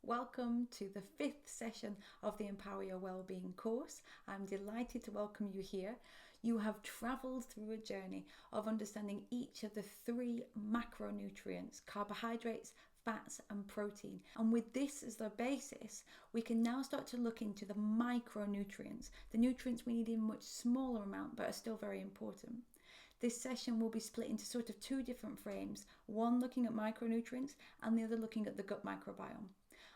Welcome to the 5th session of the Empower Your Wellbeing course. I'm delighted to welcome you here. You have travelled through a journey of understanding each of the 3 macronutrients: carbohydrates, fats and protein. And with this as the basis, we can now start to look into the micronutrients, the nutrients we need in much smaller amount but are still very important. This session will be split into sort of 2 different frames, one looking at micronutrients and the other looking at the gut microbiome.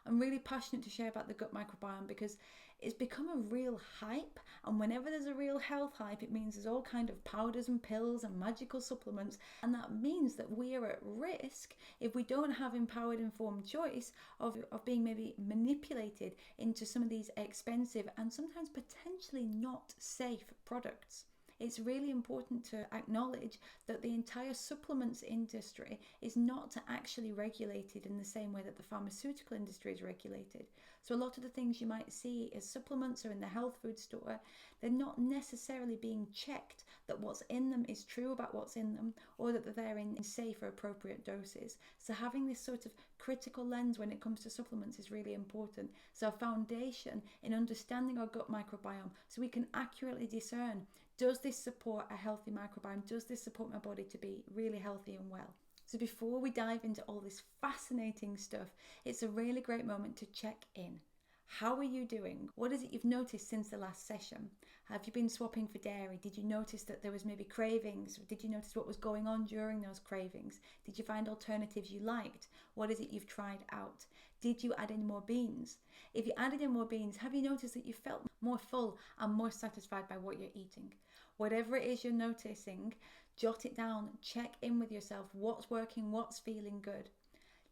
I'm really passionate to share about the gut microbiome because it's become a real hype, and whenever there's a real health hype, it means there's all kind of powders and pills and magical supplements, and that means that we are at risk if we don't have empowered, informed choice of being maybe manipulated into some of these expensive and sometimes potentially not safe products. It's really important to acknowledge that the entire supplements industry is not actually regulated in the same way that the pharmaceutical industry is regulated. So a lot of the things you might see as supplements or in the health food store, they're not necessarily being checked that what's in them is true about what's in them, or that they're in safe or appropriate doses. So having this sort of critical lens when it comes to supplements is really important. So a foundation in understanding our gut microbiome so we can accurately discern, does this support a healthy microbiome? Does this support my body to be really healthy and well? So before we dive into all this fascinating stuff, it's a really great moment to check in. How are you doing? What is it you've noticed since the last session? Have you been swapping for dairy? Did you notice that there was maybe cravings? Did you notice what was going on during those cravings? Did you find alternatives you liked? What is it you've tried out? Did you add in more beans? If you added in more beans, have you noticed that you felt more full and more satisfied by what you're eating? Whatever it is you're noticing, jot it down, check in with yourself. What's working? What's feeling good?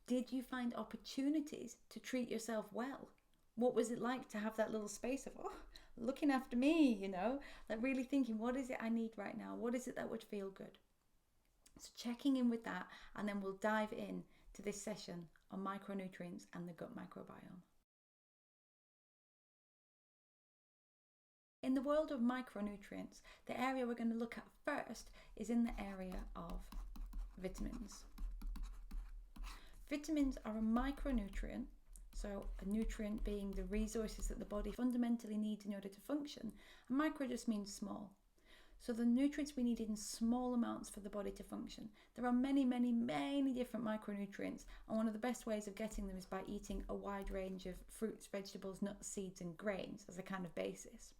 Did you find opportunities to treat yourself well? What was it like to have that little space of, looking after me, like really thinking, what is it I need right now? What is it that would feel good? So checking in with that, and then we'll dive in to this session on micronutrients and the gut microbiome. In the world of micronutrients, the area we're going to look at first is in the area of vitamins. Vitamins are a micronutrient. So a nutrient being the resources that the body fundamentally needs in order to function. And micro just means small. So the nutrients we need in small amounts for the body to function. There are many, many, many different micronutrients. And one of the best ways of getting them is by eating a wide range of fruits, vegetables, nuts, seeds and grains as a kind of basis.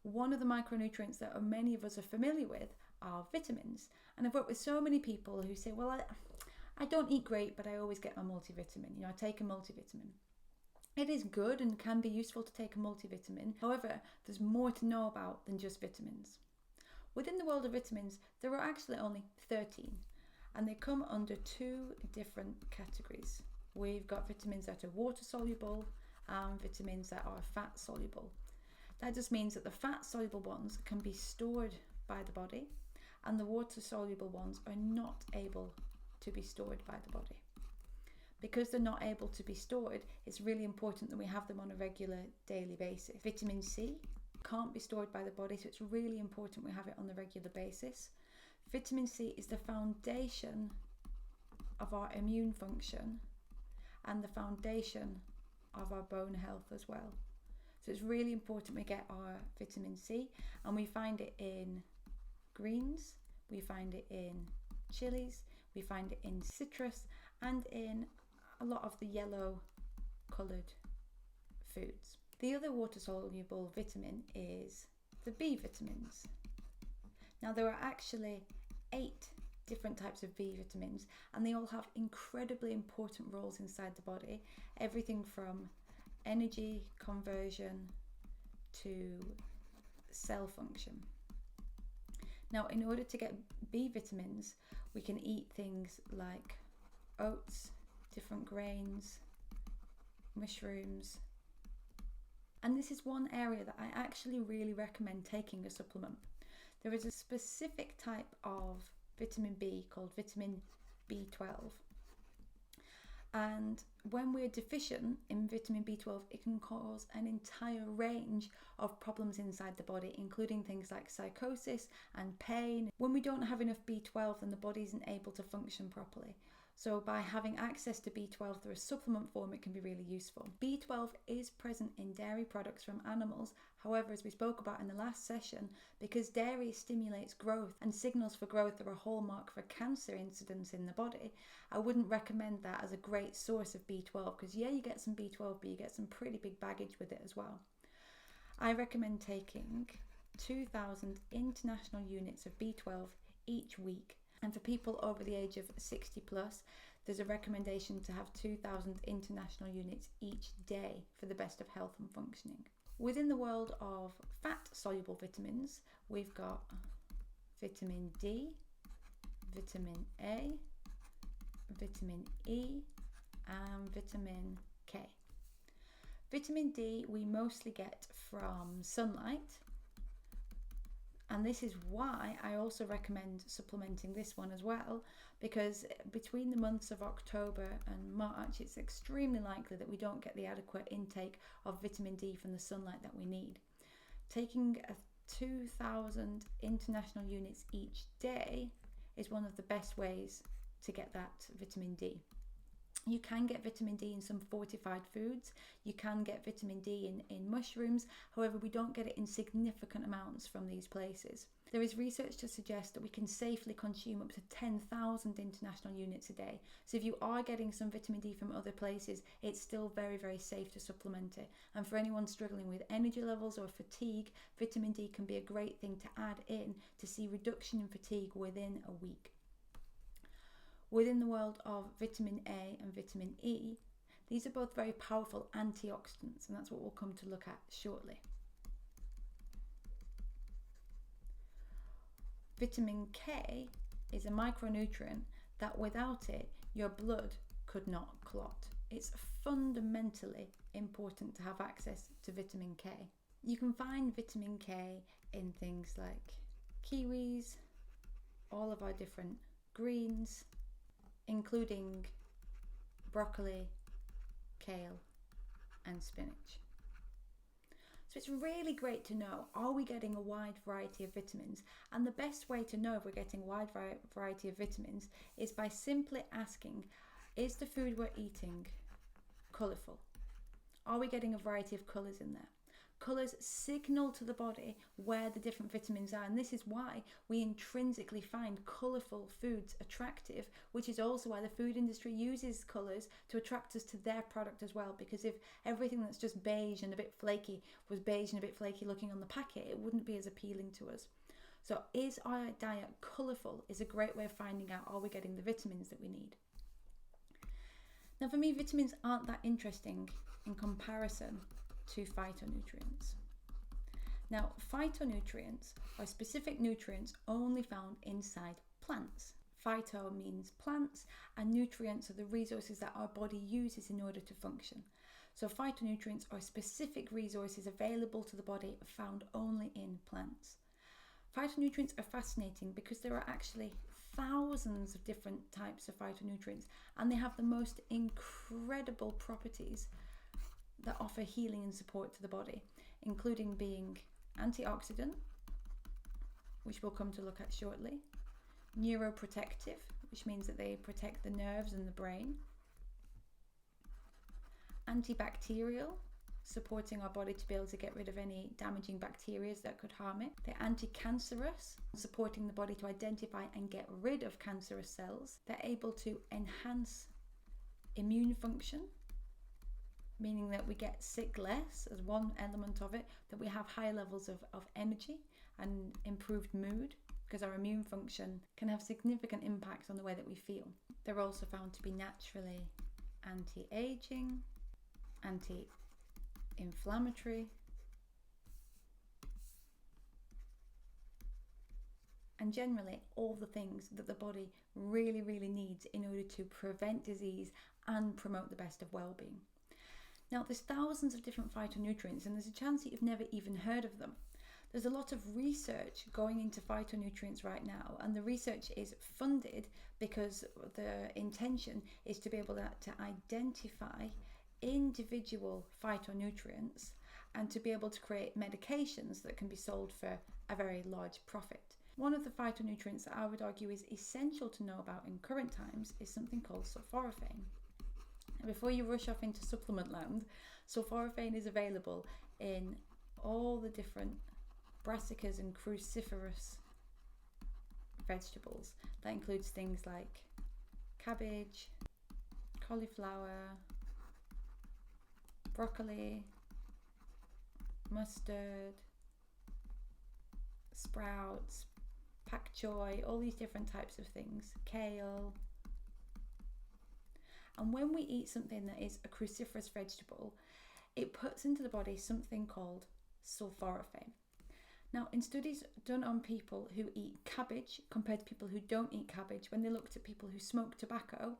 One of the micronutrients that many of us are familiar with are vitamins. And I've worked with so many people who say, well, I don't eat great, but I always get my multivitamin. I take a multivitamin. It is good and can be useful to take a multivitamin. However, there's more to know about than just vitamins. Within the world of vitamins, there are actually only 13, and they come under 2 different categories. We've got vitamins that are water soluble and vitamins that are fat soluble. That just means that the fat soluble ones can be stored by the body, and the water soluble ones are not able to be stored by the body. Because they're not able to be stored, it's really important that we have them on a regular daily basis. Vitamin C can't be stored by the body, so it's really important we have it on a regular basis. Vitamin C is the foundation of our immune function and the foundation of our bone health as well. So it's really important we get our vitamin C, and we find it in greens, we find it in chilies, we find it in citrus and in a lot of the yellow coloured foods. The other water soluble vitamin is the B vitamins. Now there are actually 8 different types of B vitamins, and they all have incredibly important roles inside the body. Everything from energy conversion to cell function. Now, in order to get B vitamins, we can eat things like oats, different grains, mushrooms. And this is one area that I actually really recommend taking a supplement. There is a specific type of vitamin B called vitamin B12. And when we're deficient in vitamin B12, it can cause an entire range of problems inside the body, including things like psychosis and pain. When we don't have enough B12, then the body isn't able to function properly. So by having access to B12 through a supplement form, it can be really useful. B12 is present in dairy products from animals. However, as we spoke about in the last session, because dairy stimulates growth and signals for growth are a hallmark for cancer incidence in the body, I wouldn't recommend that as a great source of B12 because yeah, you get some B12, but you get some pretty big baggage with it as well. I recommend taking 2,000 international units of B12 each week. And for people over the age of 60 plus, there's a recommendation to have 2,000 international units each day for the best of health and functioning. Within the world of fat-soluble vitamins, we've got vitamin D, vitamin A, vitamin E, and vitamin K. Vitamin D we mostly get from sunlight, and this is why I also recommend supplementing this one as well, because between the months of October and March, it's extremely likely that we don't get the adequate intake of vitamin D from the sunlight that we need. Taking 2,000 international units each day is one of the best ways to get that vitamin D. You can get vitamin D in some fortified foods. You can get vitamin D in mushrooms. However, we don't get it in significant amounts from these places. There is research to suggest that we can safely consume up to 10,000 international units a day. So if you are getting some vitamin D from other places, it's still very, very safe to supplement it. And for anyone struggling with energy levels or fatigue, vitamin D can be a great thing to add in to see reduction in fatigue within a week. Within the world of vitamin A and vitamin E, these are both very powerful antioxidants, and that's what we'll come to look at shortly. Vitamin K is a micronutrient that without it, your blood could not clot. It's fundamentally important to have access to vitamin K. You can find vitamin K in things like kiwis, all of our different greens, including broccoli, kale, and spinach. So it's really great to know, are we getting a wide variety of vitamins? And the best way to know if we're getting a wide variety of vitamins is by simply asking, is the food we're eating colourful? Are we getting a variety of colours in there? Colours signal to the body where the different vitamins are, and this is why we intrinsically find colourful foods attractive, which is also why the food industry uses colours to attract us to their product as well, because if everything that's just beige and a bit flaky was beige and a bit flaky looking on the packet, it wouldn't be as appealing to us. So is our diet colourful is a great way of finding out, are we getting the vitamins that we need? Now for me, vitamins aren't that interesting in comparison to phytonutrients. Now, phytonutrients are specific nutrients only found inside plants. Phyto means plants, and nutrients are the resources that our body uses in order to function. So phytonutrients are specific resources available to the body found only in plants. Phytonutrients are fascinating because there are actually thousands of different types of phytonutrients, and they have the most incredible properties that offer healing and support to the body, including being antioxidant, which we'll come to look at shortly, neuroprotective, which means that they protect the nerves and the brain, antibacterial, supporting our body to be able to get rid of any damaging bacteria that could harm it. They're anti-cancerous, supporting the body to identify and get rid of cancerous cells. They're able to enhance immune function, meaning that we get sick less as one element of it, that we have higher levels of energy and improved mood, because our immune function can have significant impacts on the way that we feel. They're also found to be naturally anti-aging, anti-inflammatory, and generally all the things that the body really, really needs in order to prevent disease and promote the best of well-being. Now, there's thousands of different phytonutrients, and there's a chance that you've never even heard of them. There's a lot of research going into phytonutrients right now, and the research is funded because the intention is to be able to identify individual phytonutrients and to be able to create medications that can be sold for a very large profit. One of the phytonutrients that I would argue is essential to know about in current times is something called sulforaphane. And before you rush off into supplement land, sulforaphane is available in all the different brassicas and cruciferous vegetables. That includes things like cabbage, cauliflower, broccoli, mustard, sprouts, pak choi, all these different types of things, kale. And when we eat something that is a cruciferous vegetable, it puts into the body something called sulforaphane. Now, in studies done on people who eat cabbage compared to people who don't eat cabbage, when they looked at people who smoke tobacco,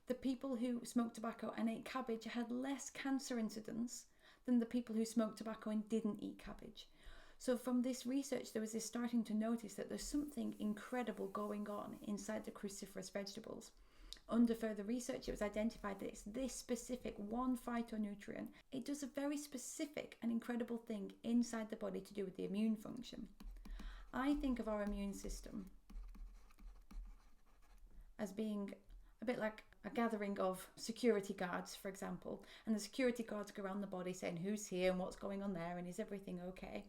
the people who smoked tobacco and ate cabbage had less cancer incidence than the people who smoked tobacco and didn't eat cabbage. So from this research, there was this starting to notice that there's something incredible going on inside the cruciferous vegetables. Under further research, it was identified that it's this specific one phytonutrient. It does a very specific and incredible thing inside the body to do with the immune function. I think of our immune system as being a bit like a gathering of security guards, for example, and the security guards go around the body saying who's here and what's going on there and is everything okay.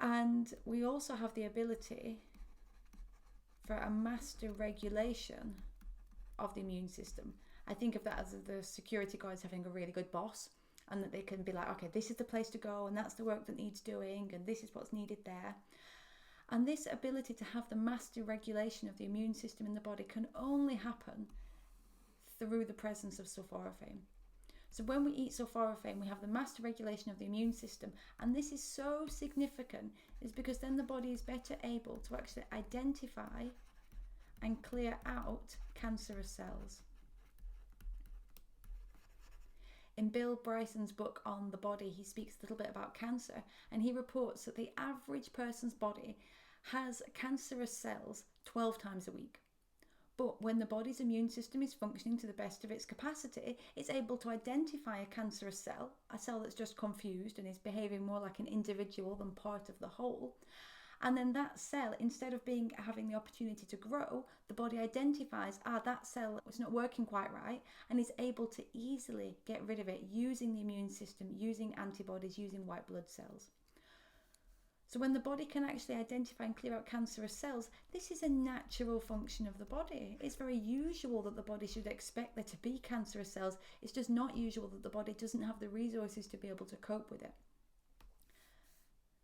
And we also have the ability for a master regulation of the immune system. I think of that as the security guards having a really good boss, and that they can be like, okay, this is the place to go and that's the work that needs doing and this is what's needed there. And this ability to have the master regulation of the immune system in the body can only happen through the presence of sulforaphane. So when we eat sulforaphane, we have the master regulation of the immune system, and this is so significant is because then the body is better able to actually identify and clear out cancerous cells. In Bill Bryson's book on the body, he speaks a little bit about cancer, and he reports that the average person's body has cancerous cells 12 times a week. But when the body's immune system is functioning to the best of its capacity, it's able to identify a cancerous cell, a cell that's just confused and is behaving more like an individual than part of the whole. And then that cell, instead of having the opportunity to grow, the body identifies, that cell was not working quite right, and is able to easily get rid of it using the immune system, using antibodies, using white blood cells. So when the body can actually identify and clear out cancerous cells, this is a natural function of the body. It's very usual that the body should expect there to be cancerous cells. It's just not usual that the body doesn't have the resources to be able to cope with it.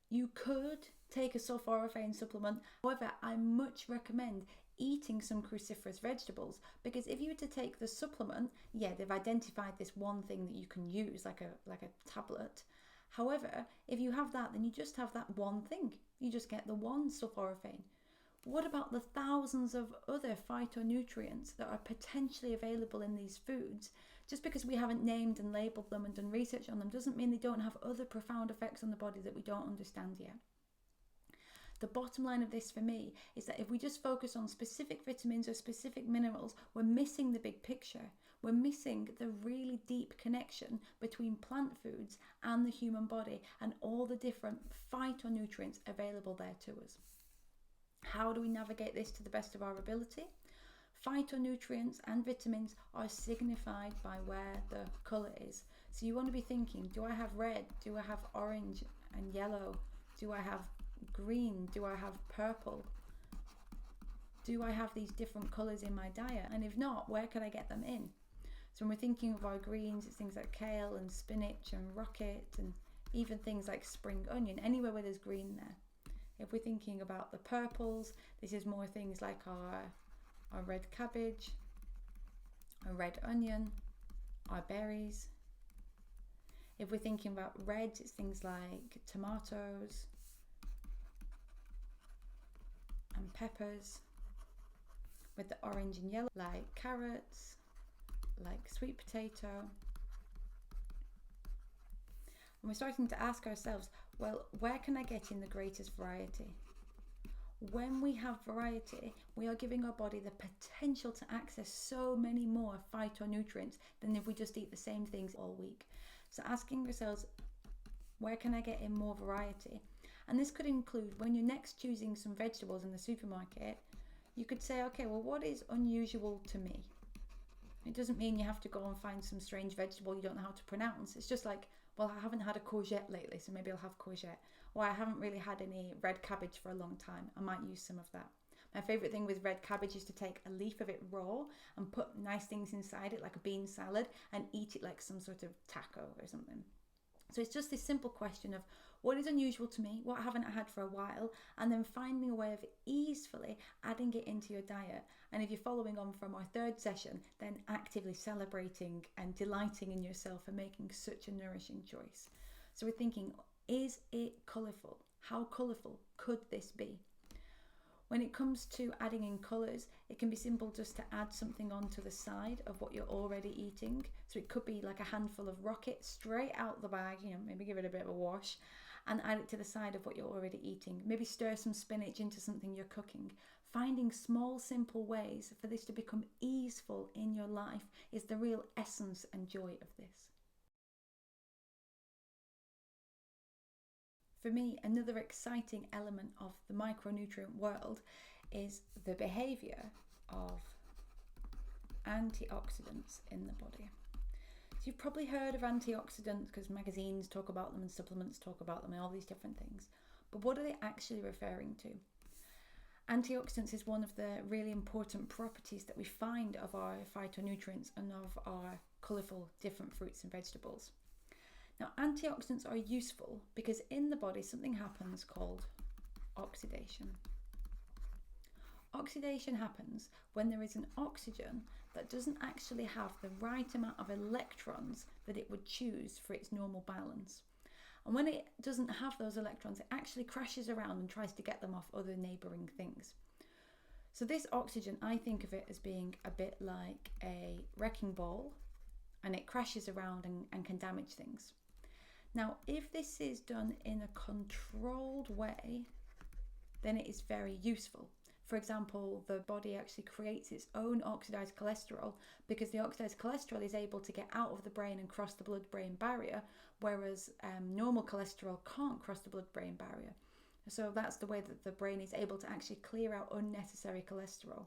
You could take a sulforaphane supplement. However, I much recommend eating some cruciferous vegetables, because if you were to take the supplement, they've identified this one thing that you can use, like a tablet. However, if you have that, then you just have that one thing. You just get the one sulforaphane. What about the thousands of other phytonutrients that are potentially available in these foods? Just because we haven't named and labelled them and done research on them doesn't mean they don't have other profound effects on the body that we don't understand yet. The bottom line of this for me is that if we just focus on specific vitamins or specific minerals, we're missing the big picture. We're missing the really deep connection between plant foods and the human body and all the different phytonutrients available there to us. How do we navigate this to the best of our ability? Phytonutrients and vitamins are signified by where the colour is. So you want to be thinking, do I have red? Do I have orange and yellow? Do I have green? Do I have purple? Do I have these different colours in my diet? And if not, where can I get them in? So when we're thinking of our greens, it's things like kale and spinach and rocket, and even things like spring onion, anywhere where there's green there. If we're thinking about the purples, this is more things like our red cabbage, our red onion, our berries. If we're thinking about reds, it's things like tomatoes and peppers. With the orange and yellow, like carrots, like sweet potato. And we're starting to ask ourselves, well, where can I get in the greatest variety? When we have variety, we are giving our body the potential to access so many more phytonutrients than if we just eat the same things all week. So asking ourselves, where can I get in more variety? And this could include when you're next choosing some vegetables in the supermarket, you could say, okay, well, what is unusual to me? It doesn't mean you have to go and find some strange vegetable you don't know how to pronounce. It's just like, well, I haven't had a courgette lately, so maybe I'll have courgette. Or I haven't really had any red cabbage for a long time. I might use some of that. My favourite thing with red cabbage is to take a leaf of it raw and put nice things inside it, like a bean salad, and eat it like some sort of taco or something. So it's just this simple question of what is unusual to me, what haven't I had for a while, and then finding a way of easily adding it into your diet. And if you're following on from our third session, then actively celebrating and delighting in yourself and making such a nourishing choice. So we're thinking, is it colourful? How colourful could this be? When it comes to adding in colours, it can be simple just to add something onto the side of what you're already eating. So it could be like a handful of rocket straight out the bag, maybe give it a bit of a wash and add it to the side of what you're already eating. Maybe stir some spinach into something you're cooking. Finding small, simple ways for this to become easeful in your life is the real essence and joy of this. For me, another exciting element of the micronutrient world is the behaviour of antioxidants in the body. So you've probably heard of antioxidants because magazines talk about them and supplements talk about them and all these different things. But what are they actually referring to? Antioxidants is one of the really important properties that we find of our phytonutrients and of our colourful different fruits and vegetables. Now, antioxidants are useful because in the body something happens called oxidation. Oxidation happens when there is an oxygen that doesn't actually have the right amount of electrons that it would choose for its normal balance. And when it doesn't have those electrons, it actually crashes around and tries to get them off other neighbouring things. So this oxygen, I think of it as being a bit like a wrecking ball, and it crashes around and can damage things. Now, if this is done in a controlled way, then it is very useful. For example, the body actually creates its own oxidized cholesterol because the oxidized cholesterol is able to get out of the brain and cross the blood-brain barrier, whereas normal cholesterol can't cross the blood-brain barrier. So that's the way that the brain is able to actually clear out unnecessary cholesterol.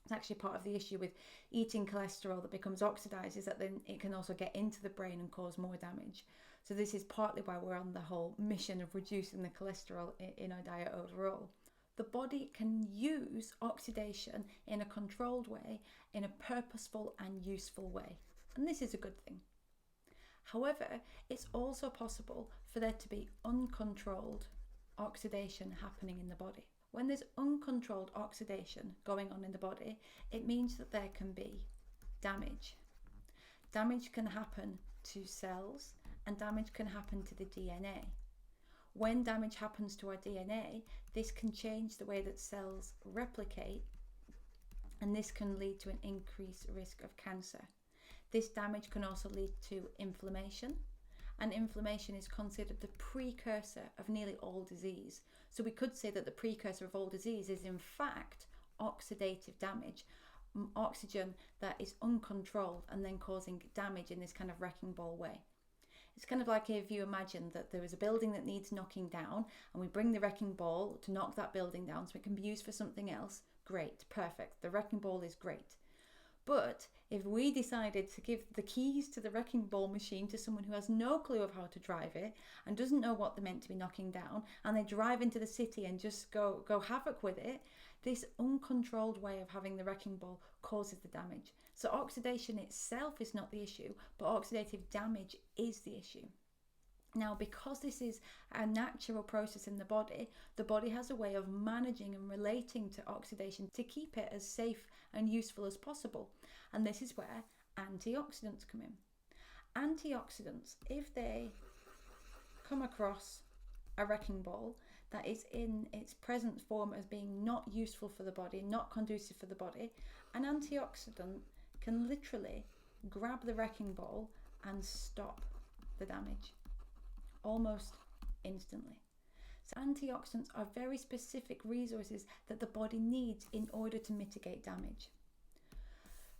It's actually part of the issue with eating cholesterol that becomes oxidized, is that then it can also get into the brain and cause more damage. So this is partly why we're on the whole mission of reducing the cholesterol in our diet overall. The body can use oxidation in a controlled way, in a purposeful and useful way. And this is a good thing. However, it's also possible for there to be uncontrolled oxidation happening in the body. When there's uncontrolled oxidation going on in the body, it means that there can be damage. Damage can happen to cells and damage can happen to the DNA. When damage happens to our DNA, this can change the way that cells replicate, and this can lead to an increased risk of cancer. This damage can also lead to inflammation, and inflammation is considered the precursor of nearly all disease. So we could say that the precursor of all disease is in fact oxidative damage, oxygen that is uncontrolled and then causing damage in this kind of wrecking ball way. It's kind of like if you imagine that there is a building that needs knocking down and we bring the wrecking ball to knock that building down so it can be used for something else. Great, perfect. The wrecking ball is great. But if we decided to give the keys to the wrecking ball machine to someone who has no clue of how to drive it and doesn't know what they're meant to be knocking down, and they drive into the city and just go havoc with it, this uncontrolled way of having the wrecking ball causes the damage. So oxidation itself is not the issue, but oxidative damage is the issue. Now, because this is a natural process in the body has a way of managing and relating to oxidation to keep it as safe and useful as possible. And this is where antioxidants come in. Antioxidants, if they come across a wrecking ball that is in its present form as being not useful for the body, not conducive for the body, an antioxidant can literally grab the wrecking ball and stop the damage almost instantly. So antioxidants are very specific resources that the body needs in order to mitigate damage.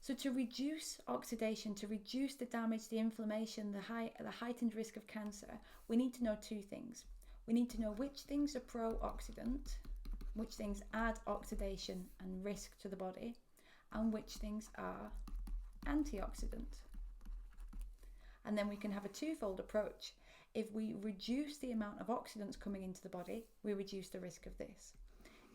So to reduce oxidation, to reduce the damage, the inflammation, the heightened risk of cancer, we need to know two things. We need to know which things are pro-oxidant, which things add oxidation and risk to the body, and which things are antioxidant. And then we can have a twofold approach. If we reduce the amount of oxidants coming into the body, we reduce the risk of this.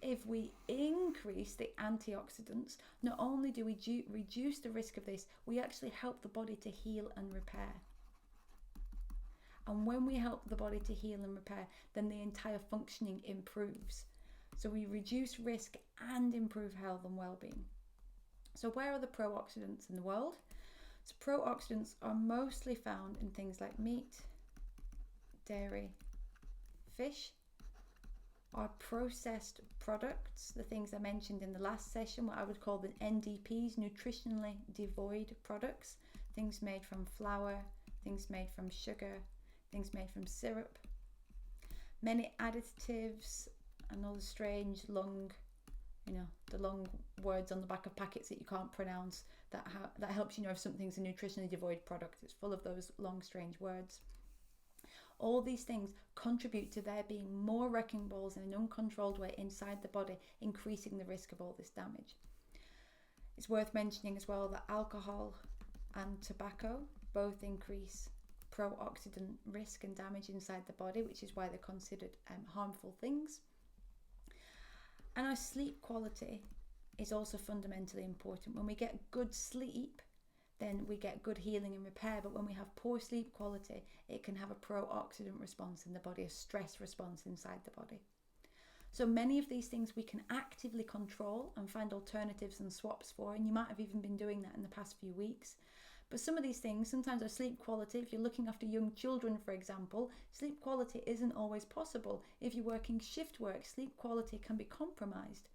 If we increase the antioxidants, not only do we reduce the risk of this, we actually help the body to heal and repair. And when we help the body to heal and repair, then the entire functioning improves. So we reduce risk and improve health and well-being. So where are the pro-oxidants in the world? So pro-oxidants are mostly found in things like meat, dairy, fish, our processed products, the things I mentioned in the last session, what I would call the NDPs, nutritionally devoid products, things made from flour, things made from sugar, things made from syrup, many additives and all the strange long, the long words on the back of packets that you can't pronounce, that helps you know if something's a nutritionally devoid product. It's full of those long strange words. All these things contribute to there being more wrecking balls in an uncontrolled way inside the body, increasing the risk of all this damage. It's worth mentioning as well that alcohol and tobacco both increase pro-oxidant risk and damage inside the body, which is why they're considered harmful things. And our sleep quality is also fundamentally important. When we get good sleep, then we get good healing and repair. But when we have poor sleep quality, it can have a pro-oxidant response in the body, a stress response inside the body. So many of these things we can actively control and find alternatives and swaps for, and you might have even been doing that in the past few weeks. But some of these things, sometimes our sleep quality, if you're looking after young children, for example, sleep quality isn't always possible. If you're working shift work, sleep quality can be compromised.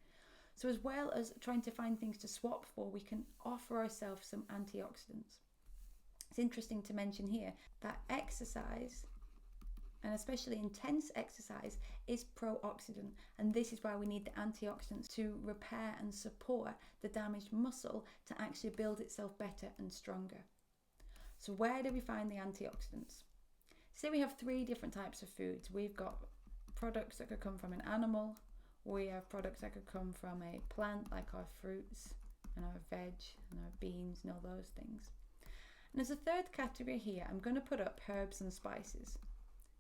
So as well as trying to find things to swap for, we can offer ourselves some antioxidants. It's interesting to mention here that exercise, and especially intense exercise, is pro-oxidant, and this is why we need the antioxidants to repair and support the damaged muscle to actually build itself better and stronger. So where do we find the antioxidants? Say we have 3 different types of foods. We've got products that could come from an animal, we have products that could come from a plant, like our fruits and our veg and our beans and all those things. And as a third category here, I'm going to put up herbs and spices,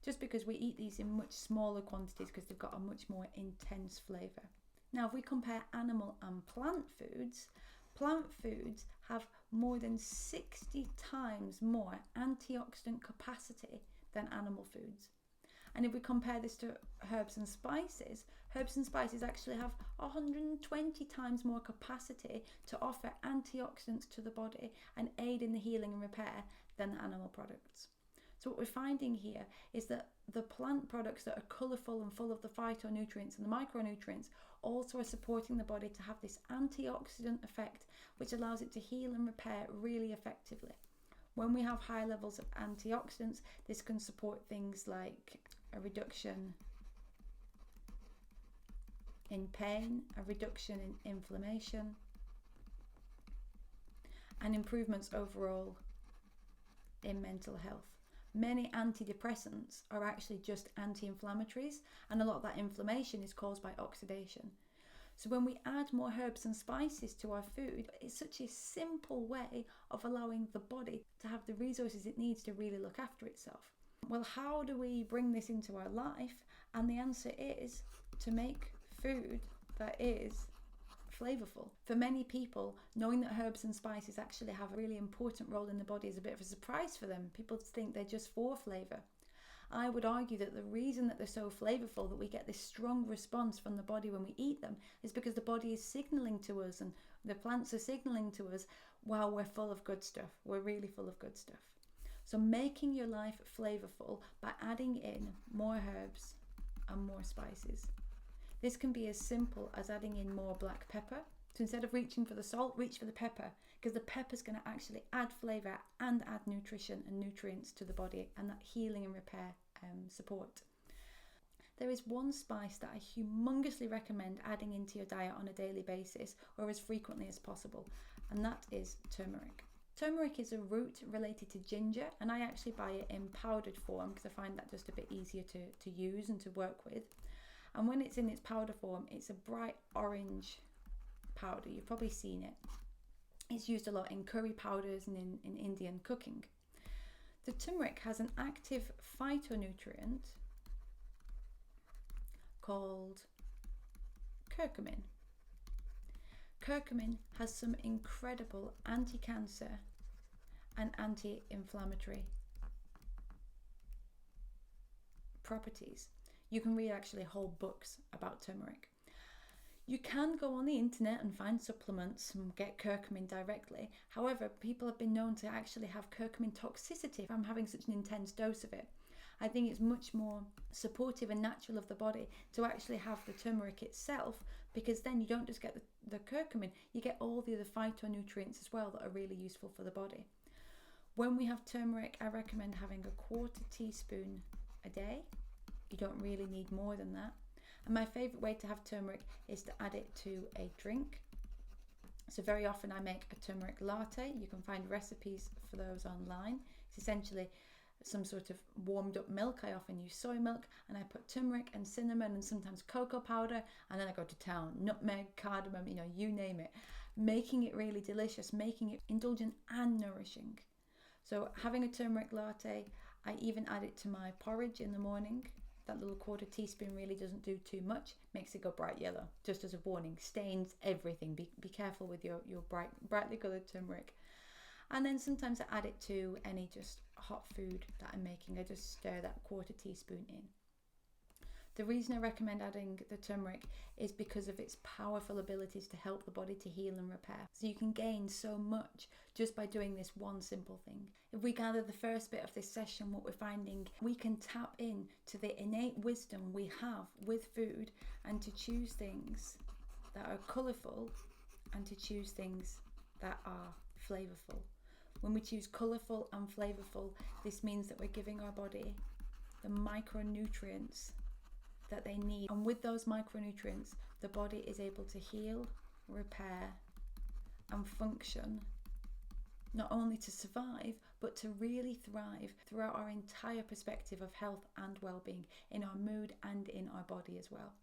just because we eat these in much smaller quantities because they've got a much more intense flavour. Now, if we compare animal and plant foods have more than 60 times more antioxidant capacity than animal foods. And if we compare this to herbs and spices actually have 120 times more capacity to offer antioxidants to the body and aid in the healing and repair than the animal products. So what we're finding here is that the plant products that are colourful and full of the phytonutrients and the micronutrients also are supporting the body to have this antioxidant effect, which allows it to heal and repair really effectively. When we have high levels of antioxidants, this can support things like a reduction in pain, a reduction in inflammation, and improvements overall in mental health. Many antidepressants are actually just anti-inflammatories, and a lot of that inflammation is caused by oxidation. So when we add more herbs and spices to our food, it's such a simple way of allowing the body to have the resources it needs to really look after itself. Well, how do we bring this into our life? And the answer is to make food that is flavorful. For many people, knowing that herbs and spices actually have a really important role in the body is a bit of a surprise for them. People think they're just for flavor. I would argue that the reason that they're so flavorful, that we get this strong response from the body when we eat them, is because the body is signaling to us and the plants are signaling to us, wow, we're full of good stuff. We're really full of good stuff. So making your life flavorful by adding in more herbs and more spices. This can be as simple as adding in more black pepper. So instead of reaching for the salt, reach for the pepper, because the pepper is going to actually add flavour and add nutrition and nutrients to the body and that healing and repair support. There is one spice that I humongously recommend adding into your diet on a daily basis or as frequently as possible, and that is turmeric. Turmeric is a root related to ginger, and I actually buy it in powdered form because I find that just a bit easier to use and to work with. And when it's in its powder form, it's a bright orange powder. You've probably seen it. It's used a lot in curry powders and in Indian cooking. The turmeric has an active phytonutrient called curcumin. Curcumin has some incredible anti-cancer and anti-inflammatory properties. You can read actually whole books about turmeric. You can go on the internet and find supplements and get curcumin directly. However, people have been known to actually have curcumin toxicity if I'm having such an intense dose of it. I think it's much more supportive and natural of the body to actually have the turmeric itself, because then you don't just get the curcumin, you get all the other phytonutrients as well that are really useful for the body. When we have turmeric, I recommend having a 1/4 teaspoon a day. You don't really need more than that. And my favourite way to have turmeric is to add it to a drink. So very often I make a turmeric latte. You can find recipes for those online. It's essentially some sort of warmed up milk. I often use soy milk, and I put turmeric and cinnamon and sometimes cocoa powder, and then I go to town, nutmeg, cardamom, you name it, making it really delicious, making it indulgent and nourishing. So having a turmeric latte, I even add it to my porridge in the morning. That little 1/4 teaspoon really doesn't do too much, makes it go bright yellow. Just as a warning, stains everything. Be careful with your brightly coloured turmeric. And then sometimes I add it to any just hot food that I'm making. I just stir that 1/4 teaspoon in. The reason I recommend adding the turmeric is because of its powerful abilities to help the body to heal and repair. So you can gain so much just by doing this one simple thing. If we gather the first bit of this session, what we're finding, we can tap in to the innate wisdom we have with food and to choose things that are colourful and to choose things that are flavourful. When we choose colourful and flavourful, this means that we're giving our body the micronutrients that they need. And with those micronutrients, the body is able to heal, repair, and function, not only to survive, but to really thrive throughout our entire perspective of health and well-being, in our mood and in our body as well.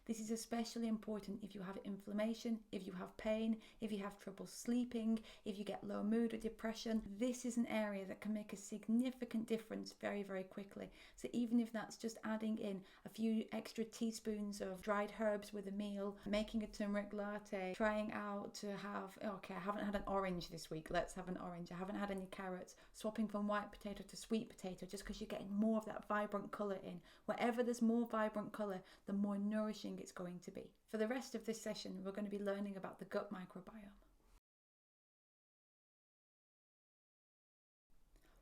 This is especially important if you have inflammation, if you have pain, if you have trouble sleeping, if you get low mood or depression. This is an area that can make a significant difference very, very quickly. So even if that's just adding in a few extra teaspoons of dried herbs with a meal, making a turmeric latte, trying out to have, okay, I haven't had an orange this week, let's have an orange. I haven't had any carrots, swapping from white potato to sweet potato, just because you're getting more of that vibrant colour in. Wherever there's more vibrant colour, the more nourishing it's going to be. For the rest of this session, we're going to be learning about the gut microbiome.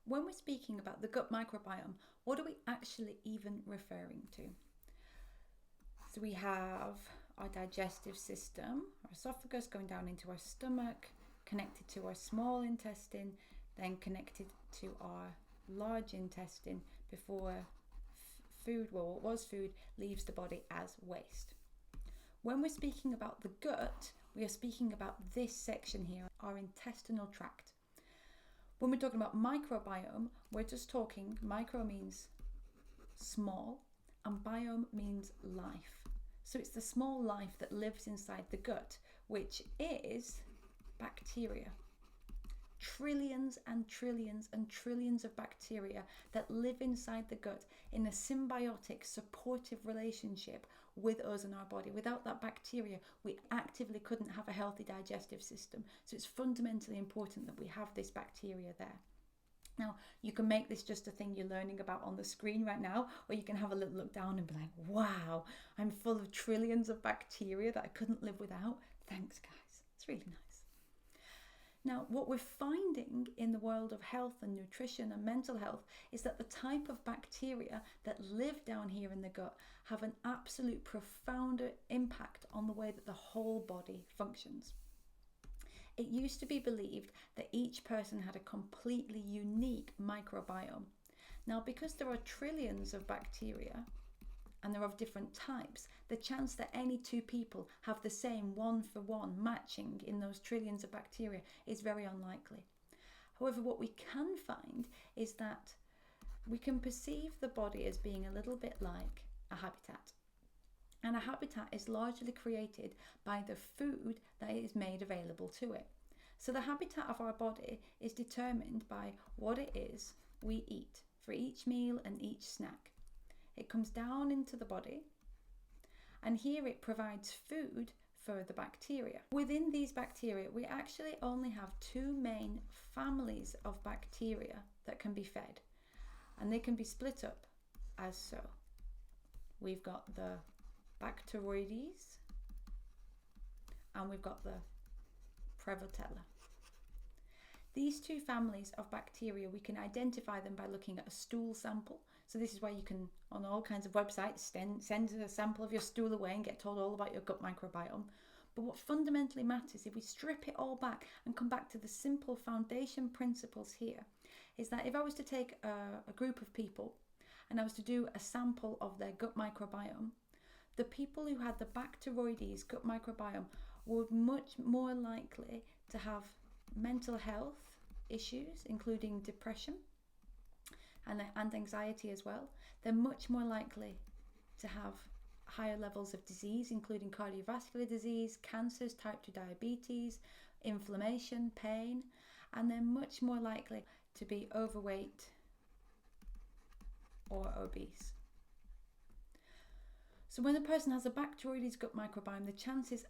When we're speaking about the gut microbiome, what are we actually even referring to? So we have our digestive system, our esophagus going down into our stomach, connected to our small intestine, then connected to our large intestine before food, well, what was food, leaves the body as waste. When we're speaking about the gut, we are speaking about this section here, our intestinal tract. When we're talking about microbiome, we're just talking, micro means small and biome means life. So it's the small life that lives inside the gut, which is bacteria. Trillions and trillions and trillions of bacteria that live inside the gut in a symbiotic, supportive relationship with us and our body. Without that bacteria, we actively couldn't have a healthy digestive system. So it's fundamentally important that we have this bacteria there. Now, you can make this just a thing you're learning about on the screen right now, or you can have a little look down and be like, wow, I'm full of trillions of bacteria that I couldn't live without. Thanks, guys. It's really nice. Now, what we're finding in the world of health and nutrition and mental health is that the type of bacteria that live down here in the gut have an absolute profounder impact on the way that the whole body functions. It used to be believed that each person had a completely unique microbiome. Now, because there are trillions of bacteria, and they're of different types, the chance that any two people have the same one-for-one matching in those trillions of bacteria is very unlikely. However, what we can find is that we can perceive the body as being a little bit like a habitat. And a habitat is largely created by the food that is made available to it. So the habitat of our body is determined by what it is we eat for each meal and each snack. It comes down into the body, and here it provides food for the bacteria. Within these bacteria, we actually only have two main families of bacteria that can be fed, and they can be split up as so. We've got the Bacteroides and we've got the Prevotella. These two families of bacteria, we can identify them by looking at a stool sample. So this is where you can, on all kinds of websites, send a sample of your stool away and get told all about your gut microbiome. But what fundamentally matters, if we strip it all back and come back to the simple foundation principles here, is that if I was to take a group of people and I was to do a sample of their gut microbiome, the people who had the Bacteroides gut microbiome were much more likely to have mental health issues, including depression and anxiety as well. They're much more likely to have higher levels of disease, including cardiovascular disease, cancers, type 2 diabetes, inflammation, pain, and they're much more likely to be overweight or obese. So when a person has a Bacteroides gut microbiome, the chances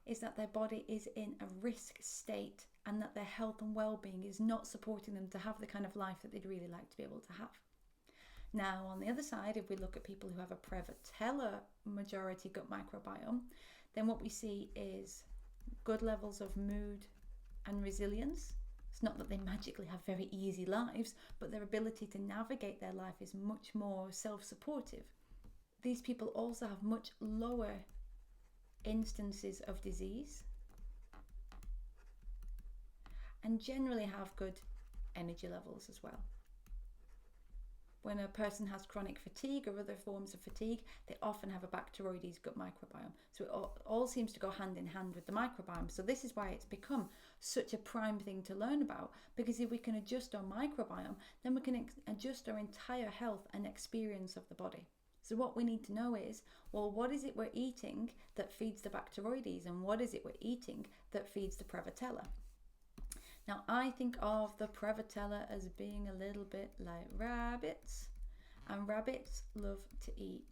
is that their body is in a risk state and that their health and well-being is not supporting them to have the kind of life that they'd really like to be able to have. Now, on the other side, if we look at people who have a Prevotella majority gut microbiome, then what we see is good levels of mood and resilience. It's not that they magically have very easy lives, but their ability to navigate their life is much more self-supportive. These people also have much lower instances of disease and generally have good energy levels as well. When a person has chronic fatigue or other forms of fatigue, they often have a Bacteroides gut microbiome. So it all seems to go hand in hand with the microbiome. So this is why it's become such a prime thing to learn about, because if we can adjust our microbiome, then we can adjust our entire health and experience of the body. So what we need to know is, well, what is it we're eating that feeds the Bacteroides, and what is it we're eating that feeds the Prevotella? Now, I think of the Prevotella as being a little bit like rabbits, and rabbits love to eat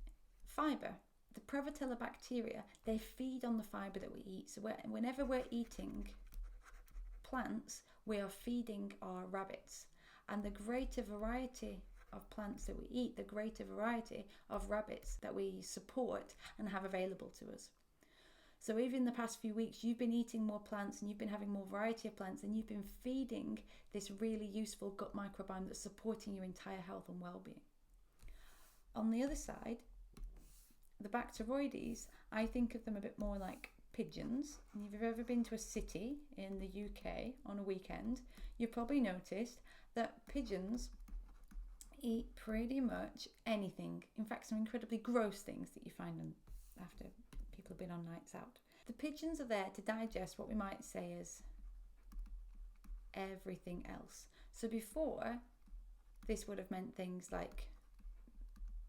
fibre. The Prevotella bacteria, they feed on the fibre that we eat. So whenever we're eating plants, we are feeding our rabbits. And the greater variety of plants that we eat, the greater variety of rabbits that we support and have available to us. So even in the past few weeks, you've been eating more plants and you've been having more variety of plants, and you've been feeding this really useful gut microbiome that's supporting your entire health and well-being. On the other side, the Bacteroides, I think of them a bit more like pigeons. And if you've ever been to a city in the UK on a weekend, you've probably noticed that pigeons eat pretty much anything. In fact, some incredibly gross things that you find them after people have been on nights out. The pigeons are there to digest what we might say is everything else. So before, this would have meant things like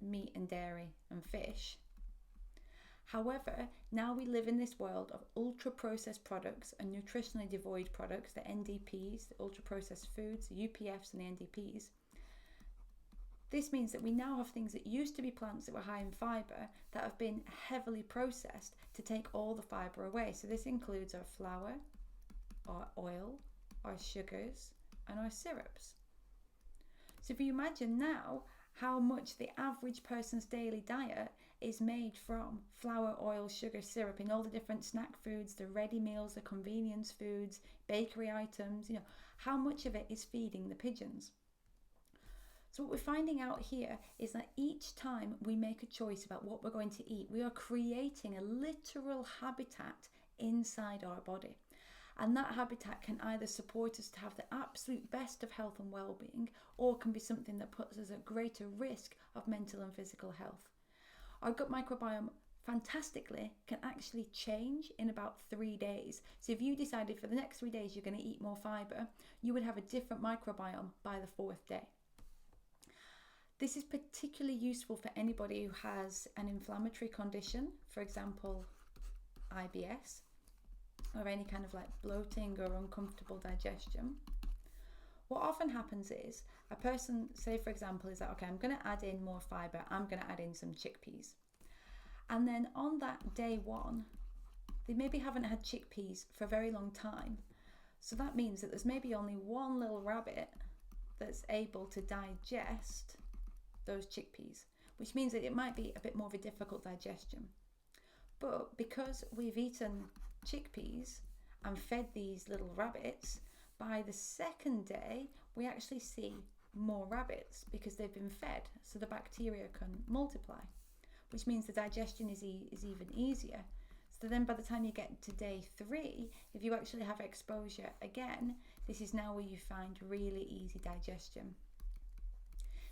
meat and dairy and fish. However, now we live in this world of ultra-processed products and nutritionally devoid products, the NDPs, the ultra-processed foods, the UPFs and the NDPs. This means that we now have things that used to be plants that were high in fibre that have been heavily processed to take all the fibre away. So this includes our flour, our oil, our sugars and our syrups. So if you imagine now how much the average person's daily diet is made from flour, oil, sugar, syrup in all the different snack foods, the ready meals, the convenience foods, bakery items, how much of it is feeding the pigeons? So what we're finding out here is that each time we make a choice about what we're going to eat, we are creating a literal habitat inside our body. And that habitat can either support us to have the absolute best of health and well-being, or can be something that puts us at greater risk of mental and physical health. Our gut microbiome fantastically can actually change in about 3 days. So if you decided for the next 3 days you're going to eat more fibre, you would have a different microbiome by the 4th day. This is particularly useful for anybody who has an inflammatory condition, for example, IBS, or any kind of like bloating or uncomfortable digestion. What often happens is a person, say for example, is that, okay, I'm going to add in more fibre, I'm going to add in some chickpeas. And then on that day 1, they maybe haven't had chickpeas for a very long time. So that means that there's maybe only one little rabbit that's able to digest those chickpeas, which means that it might be a bit more of a difficult digestion. But because we've eaten chickpeas and fed these little rabbits, by the 2nd day, we actually see more rabbits because they've been fed, so the bacteria can multiply, which means the digestion is even easier. So then by the time you get to day 3, if you actually have exposure again, this is now where you find really easy digestion.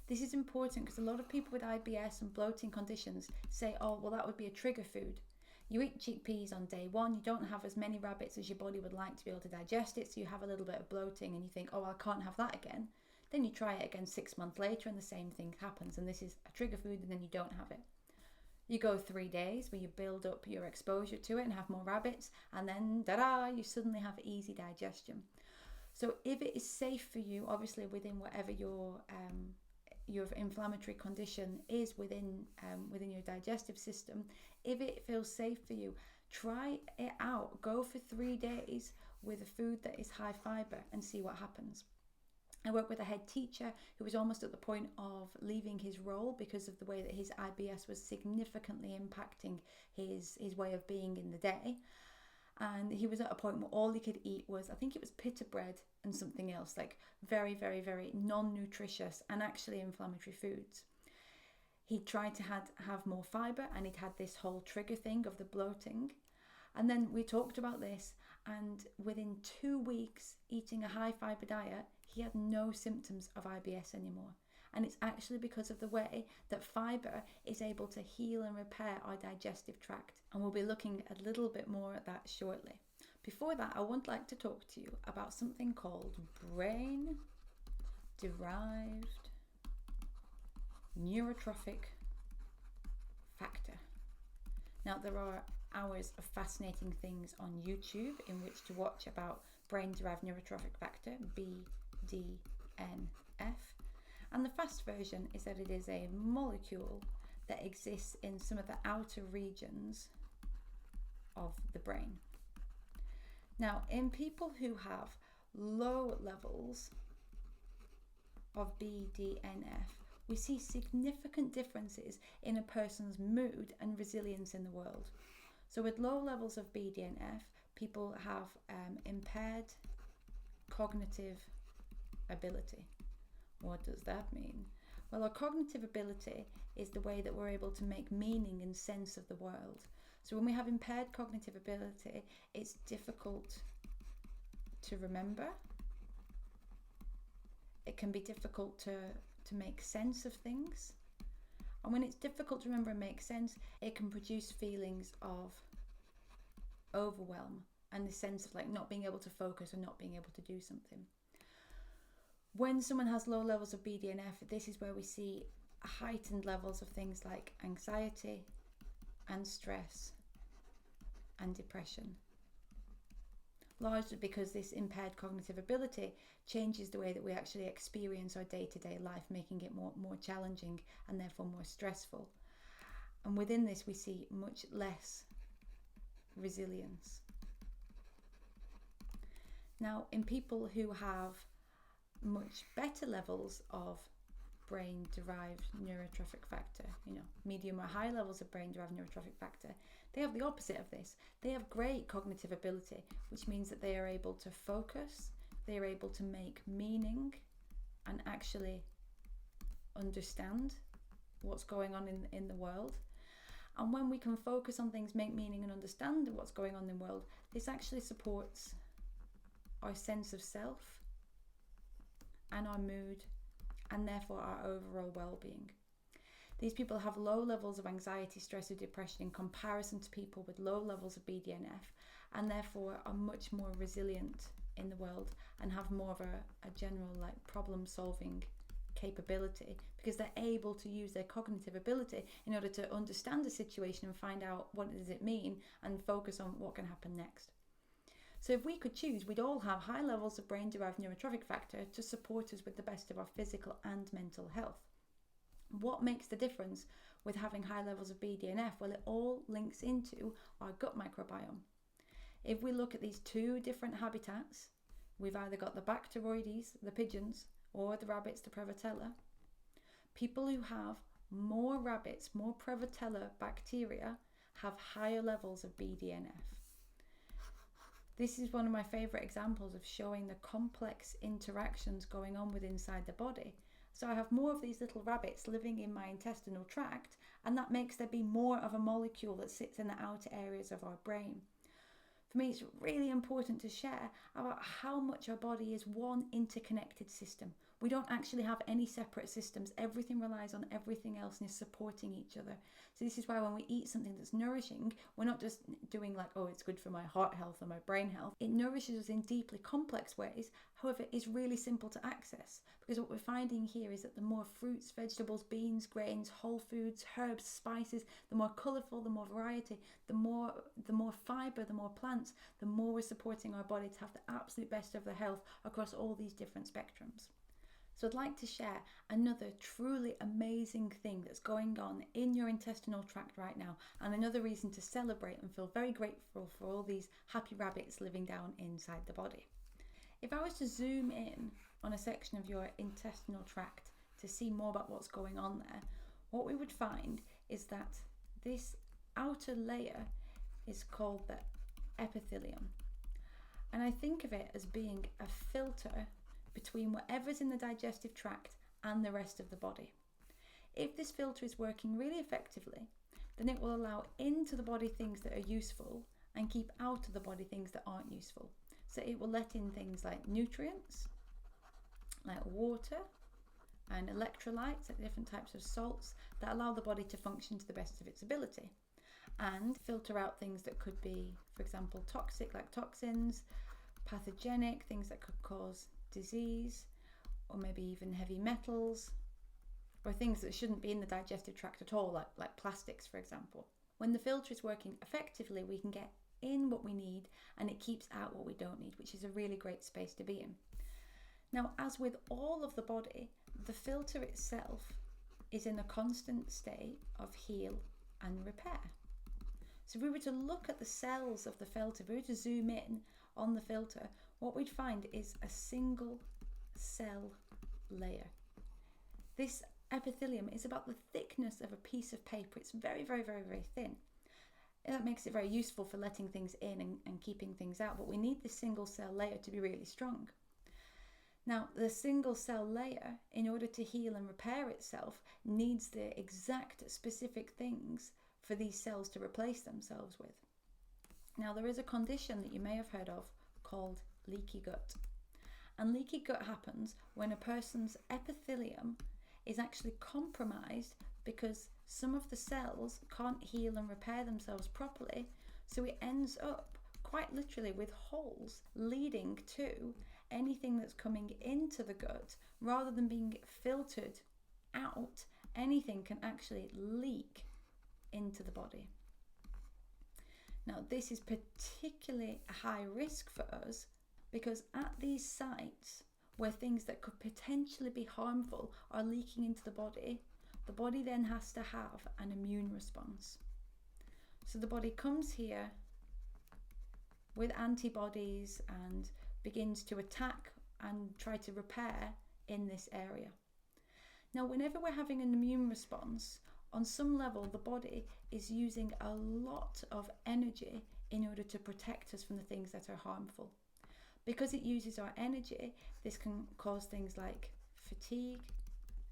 This is important because a lot of people with IBS and bloating conditions say, oh, well, that would be a trigger food. You eat chickpeas on day 1, you don't have as many rabbits as your body would like to be able to digest it, so you have a little bit of bloating and you think, oh, I can't have that again. Then you try it again 6 months later and the same thing happens, and this is a trigger food, and then you don't have it. You go 3 days where you build up your exposure to it and have more rabbits, and then ta-da, you suddenly have easy digestion. So if it is safe for you, obviously within whatever your inflammatory condition is within your digestive system, if it feels safe for you, try it out. Go for 3 days with a food that is high fibre and see what happens. I work with a head teacher who was almost at the point of leaving his role because of the way that his IBS was significantly impacting his way of being in the day. And he was at a point where all he could eat was, I think it was pita bread and something else, like very, very, very non-nutritious and actually inflammatory foods. He tried to have more fibre, and he'd had this whole trigger thing of the bloating. And then we talked about this, and within 2 weeks eating a high fibre diet, he had no symptoms of IBS anymore. And it's actually because of the way that fibre is able to heal and repair our digestive tract. And we'll be looking a little bit more at that shortly. Before that, I would like to talk to you about something called brain-derived neurotrophic factor. Now, there are hours of fascinating things on YouTube in which to watch about brain-derived neurotrophic factor, BDNF. And the fast version is that it is a molecule that exists in some of the outer regions of the brain. Now, in people who have low levels of BDNF, we see significant differences in a person's mood and resilience in the world. So with low levels of BDNF, people have impaired cognitive ability. What does that mean? Well, our cognitive ability is the way that we're able to make meaning and sense of the world. So when we have impaired cognitive ability, it's difficult to remember. It can be difficult to make sense of things. And when it's difficult to remember and make sense, it can produce feelings of overwhelm and the sense of like not being able to focus or not being able to do something. When someone has low levels of BDNF, this is where we see heightened levels of things like anxiety and stress and depression. Largely because this impaired cognitive ability changes the way that we actually experience our day-to-day life, making it more challenging and therefore more stressful. And within this, we see much less resilience. Now, in people who have much better levels of brain-derived neurotrophic factor, medium or high levels of brain-derived neurotrophic factor, they have the opposite of this. They have great cognitive ability, which means that they are able to focus, they are able to make meaning and actually understand what's going on in the world. And when we can focus on things, make meaning and understand what's going on in the world, this actually supports our sense of self and our mood and therefore our overall well-being. These people have low levels of anxiety, stress, or depression in comparison to people with low levels of BDNF, and therefore are much more resilient in the world and have more of a general problem solving capability, because they're able to use their cognitive ability in order to understand the situation and find out what does it mean and focus on what can happen next. So if we could choose, we'd all have high levels of brain-derived neurotrophic factor to support us with the best of our physical and mental health. What makes the difference with having high levels of BDNF? Well, it all links into our gut microbiome. If we look at these two different habitats, we've either got the Bacteroides, the pigeons, or the rabbits, the Prevotella. People who have more rabbits, more Prevotella bacteria, have higher levels of BDNF. This is one of my favourite examples of showing the complex interactions going on within inside the body. So I have more of these little rabbits living in my intestinal tract, and that makes there be more of a molecule that sits in the outer areas of our brain. For me, it's really important to share about how much our body is one interconnected system. We don't actually have any separate systems. Everything relies on everything else and is supporting each other. So this is why when we eat something that's nourishing, we're not just doing oh, it's good for my heart health or my brain health. It nourishes us in deeply complex ways. However, it's really simple to access, because what we're finding here is that the more fruits, vegetables, beans, grains, whole foods, herbs, spices, the more colourful, the more variety, the more fibre, the more plants, the more we're supporting our body to have the absolute best of the health across all these different spectrums. So I'd like to share another truly amazing thing that's going on in your intestinal tract right now, and another reason to celebrate and feel very grateful for all these happy rabbits living down inside the body. If I was to zoom in on a section of your intestinal tract to see more about what's going on there, what we would find is that this outer layer is called the epithelium. And I think of it as being a filter between whatever's in the digestive tract and the rest of the body. If this filter is working really effectively, then it will allow into the body things that are useful and keep out of the body things that aren't useful. So it will let in things like nutrients, like water and electrolytes, like different types of salts that allow the body to function to the best of its ability, and filter out things that could be, for example, toxic, like toxins, pathogenic, things that could cause disease, or maybe even heavy metals, or things that shouldn't be in the digestive tract at all, like plastics, for example. When the filter is working effectively, we can get in what we need and it keeps out what we don't need, which is a really great space to be in. Now, as with all of the body, the filter itself is in a constant state of heal and repair. So if we were to look at the cells of the filter, if we were to zoom in on the filter, what we'd find is a single cell layer. This epithelium is about the thickness of a piece of paper. It's very, very, very, very thin. And that makes it very useful for letting things in and keeping things out, but we need this single cell layer to be really strong. Now, the single cell layer, in order to heal and repair itself, needs the exact specific things for these cells to replace themselves with. Now, there is a condition that you may have heard of called leaky gut. And leaky gut happens when a person's epithelium is actually compromised because some of the cells can't heal and repair themselves properly, so it ends up quite literally with holes leading to anything that's coming into the gut. Rather than being filtered out, anything can actually leak into the body. Now, this is particularly high risk for us because at these sites where things that could potentially be harmful are leaking into the body then has to have an immune response. So the body comes here with antibodies and begins to attack and try to repair in this area. Now, whenever we're having an immune response, on some level the body is using a lot of energy in order to protect us from the things that are harmful. Because it uses our energy, this can cause things like fatigue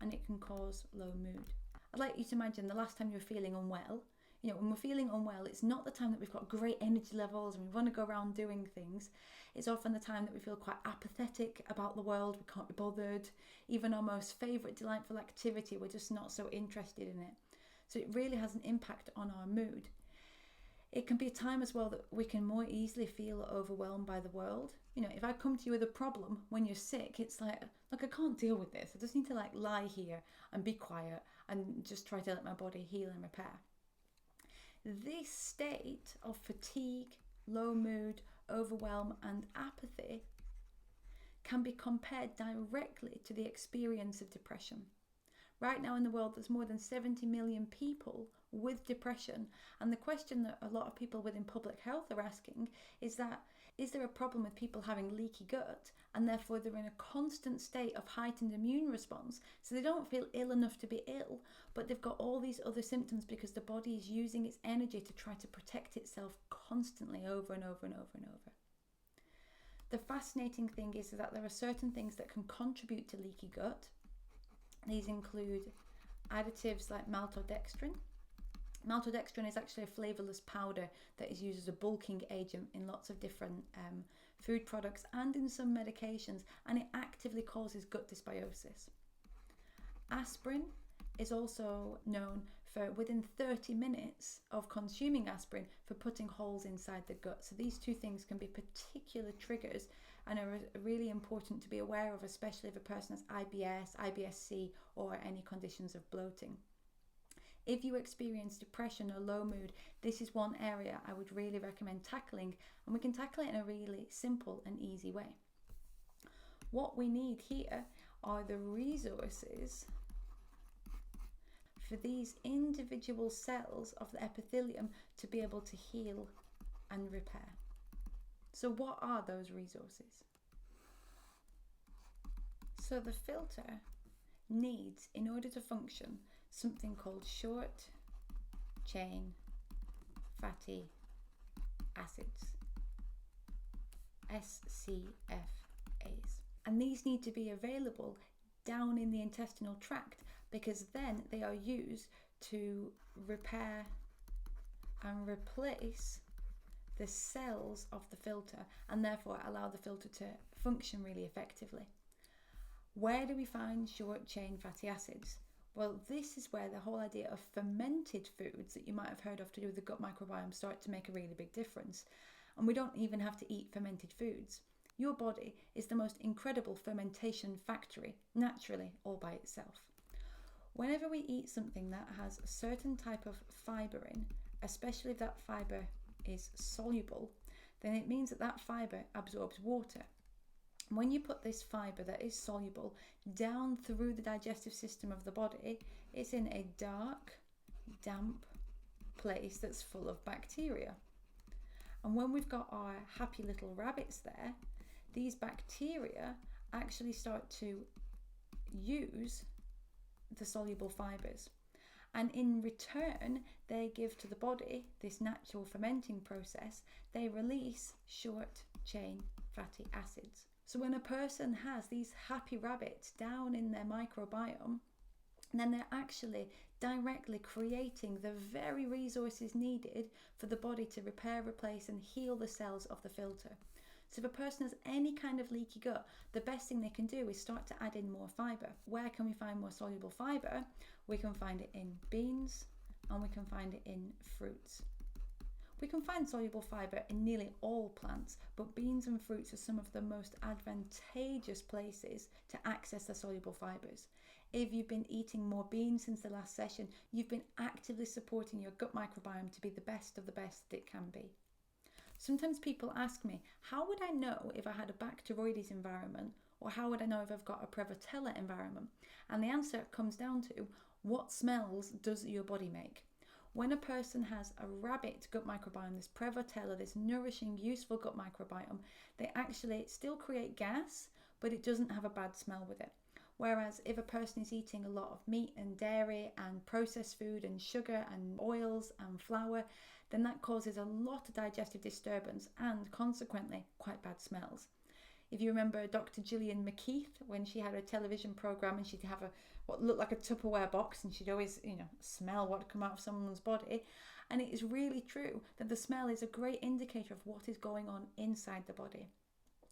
and it can cause low mood. I'd like you to imagine the last time you were feeling unwell, When we're feeling unwell, it's not the time that we've got great energy levels and we want to go around doing things. It's often the time that we feel quite apathetic about the world. We can't be bothered. Even our most favourite delightful activity, we're just not so interested in it. So it really has an impact on our mood. It can be a time as well that we can more easily feel overwhelmed by the world. If I come to you with a problem when you're sick, it's like, look, I can't deal with this. I just need to lie here and be quiet and just try to let my body heal and repair. This state of fatigue, low mood, overwhelm and apathy can be compared directly to the experience of depression. Right now in the world, there's more than 70 million people with depression. And the question that a lot of people within public health are asking is there a problem with people having leaky gut and therefore they're in a constant state of heightened immune response, so they don't feel ill enough to be ill, but they've got all these other symptoms because the body is using its energy to try to protect itself constantly over and over and over and over. The fascinating thing is that there are certain things that can contribute to leaky gut. These include additives like maltodextrin. Maltodextrin is actually a flavourless powder that is used as a bulking agent in lots of different food products and in some medications, and it actively causes gut dysbiosis. Aspirin is also known for, within 30 minutes of consuming aspirin, for putting holes inside the gut. So these two things can be particular triggers and are really important to be aware of, especially if a person has IBS, IBS-C or any conditions of bloating. If you experience depression or low mood, this is one area I would really recommend tackling, and we can tackle it in a really simple and easy way. What we need here are the resources for these individual cells of the epithelium to be able to heal and repair. So what are those resources? So the filter needs, in order to function, something called short chain fatty acids, SCFAs. And these need to be available down in the intestinal tract, because then they are used to repair and replace the cells of the filter and therefore allow the filter to function really effectively. Where do we find short chain fatty acids? Well, this is where the whole idea of fermented foods that you might have heard of to do with the gut microbiome start to make a really big difference. And we don't even have to eat fermented foods. Your body is the most incredible fermentation factory, naturally, all by itself. Whenever we eat something that has a certain type of fibre in, especially if that fibre is soluble, then it means that that fibre absorbs water. When you put this fibre that is soluble down through the digestive system of the body, it's in a dark, damp place that's full of bacteria. And when we've got our happy little rabbits there, these bacteria actually start to use the soluble fibres. And in return, they give to the body this natural fermenting process. They release short chain fatty acids. So when a person has these happy rabbits down in their microbiome, then they're actually directly creating the very resources needed for the body to repair, replace and heal the cells of the filter. So if a person has any kind of leaky gut, the best thing they can do is start to add in more fibre. Where can we find more soluble fibre? We can find it in beans and we can find it in fruits. We can find soluble fibre in nearly all plants, but beans and fruits are some of the most advantageous places to access the soluble fibres. If you've been eating more beans since the last session, you've been actively supporting your gut microbiome to be the best of the best that it can be. Sometimes people ask me, how would I know if I had a Bacteroides environment, or how would I know if I've got a Prevotella environment? And the answer comes down to, what smells does your body make? When a person has a rabbit gut microbiome, this Prevotella, this nourishing, useful gut microbiome, they actually still create gas, but it doesn't have a bad smell with it. Whereas if a person is eating a lot of meat and dairy and processed food and sugar and oils and flour, then that causes a lot of digestive disturbance and consequently quite bad smells. If you remember Dr. Gillian McKeith, when she had a television program and she'd have what looked like a Tupperware box, and she'd always, smell what had come out of someone's body. And it is really true that the smell is a great indicator of what is going on inside the body.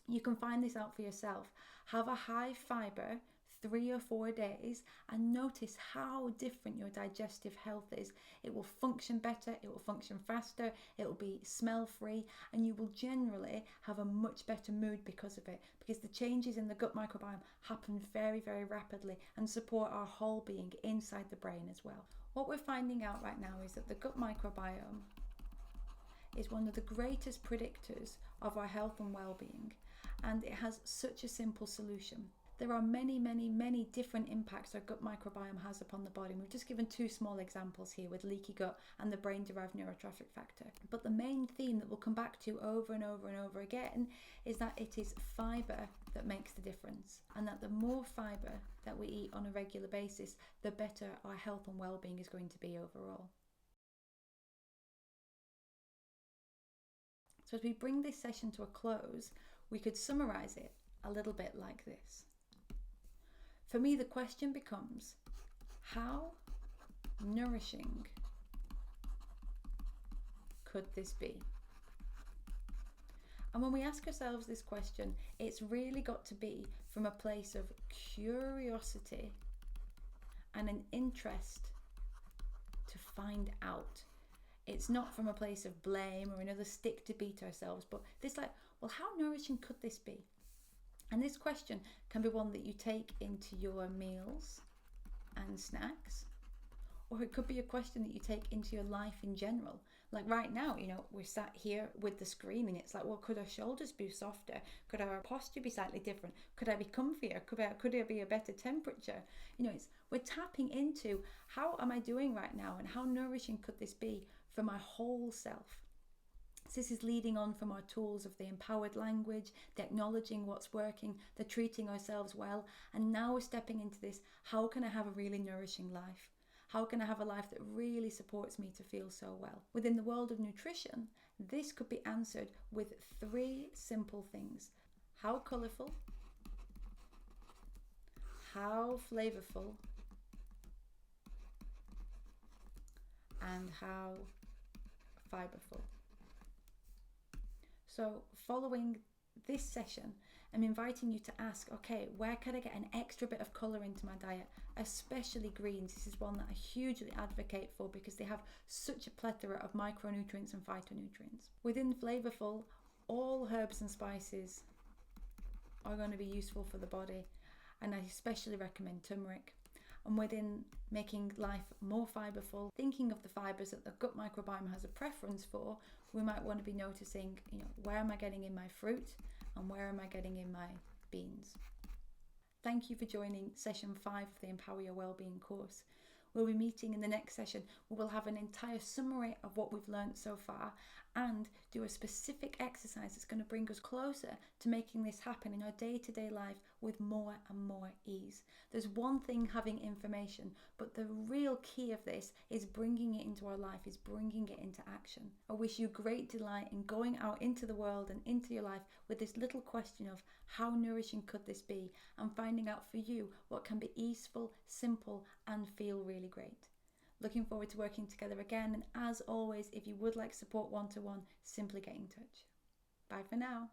You can find this out for yourself. Have a high fiber 3 or 4 days and notice how different your digestive health is. It will function better, it will function faster, it will be smell free, and you will generally have a much better mood because of it, because the changes in the gut microbiome happen very, very rapidly and support our whole being inside the brain as well. What we're finding out right now is that the gut microbiome is one of the greatest predictors of our health and well-being, and it has such a simple solution. There are many, many, many different impacts our gut microbiome has upon the body. We've just given 2 small examples here with leaky gut and the brain-derived neurotrophic factor. But the main theme that we'll come back to over and over and over again is that it is fibre that makes the difference, and that the more fibre that we eat on a regular basis, the better our health and well-being is going to be overall. So as we bring this session to a close, we could summarise it a little bit like this. For me, the question becomes, how nourishing could this be? And when we ask ourselves this question, it's really got to be from a place of curiosity and an interest to find out. It's not from a place of blame or another stick to beat ourselves, but this well, how nourishing could this be? And this question can be one that you take into your meals and snacks, or it could be a question that you take into your life in general. Like right now, we're sat here with the screen, and it's like, well, could our shoulders be softer? Could our posture be slightly different? Could I be comfier? Could there be a better temperature? We're tapping into, how am I doing right now, and how nourishing could this be for my whole self? This is leading on from our tools of the empowered language, the acknowledging what's working, the treating ourselves well, and now we're stepping into this, how can I have a really nourishing life? How can I have a life that really supports me to feel so well? Within the world of nutrition, this could be answered with 3 simple things. How colourful, how flavourful, and how fibreful. So following this session, I'm inviting you to ask, okay, where can I get an extra bit of colour into my diet? Especially greens. This is one that I hugely advocate for because they have such a plethora of micronutrients and phytonutrients. Within flavourful, all herbs and spices are going to be useful for the body, and I especially recommend turmeric. And within making life more fibreful, thinking of the fibres that the gut microbiome has a preference for, we might want to be noticing, where am I getting in my fruit and where am I getting in my beans? Thank you for joining session 5 of the Empower Your Wellbeing course. We'll be meeting in the next session where we'll have an entire summary of what we've learned so far and do a specific exercise that's going to bring us closer to making this happen in our day-to-day life with more and more ease. There's one thing having information, but the real key of this is bringing it into our life, is bringing it into action. I wish you great delight in going out into the world and into your life with this little question of how nourishing could this be, and finding out for you what can be easeful, simple, and feel really great. Looking forward to working together again, and as always, if you would like support one-to-one, simply get in touch. Bye for now.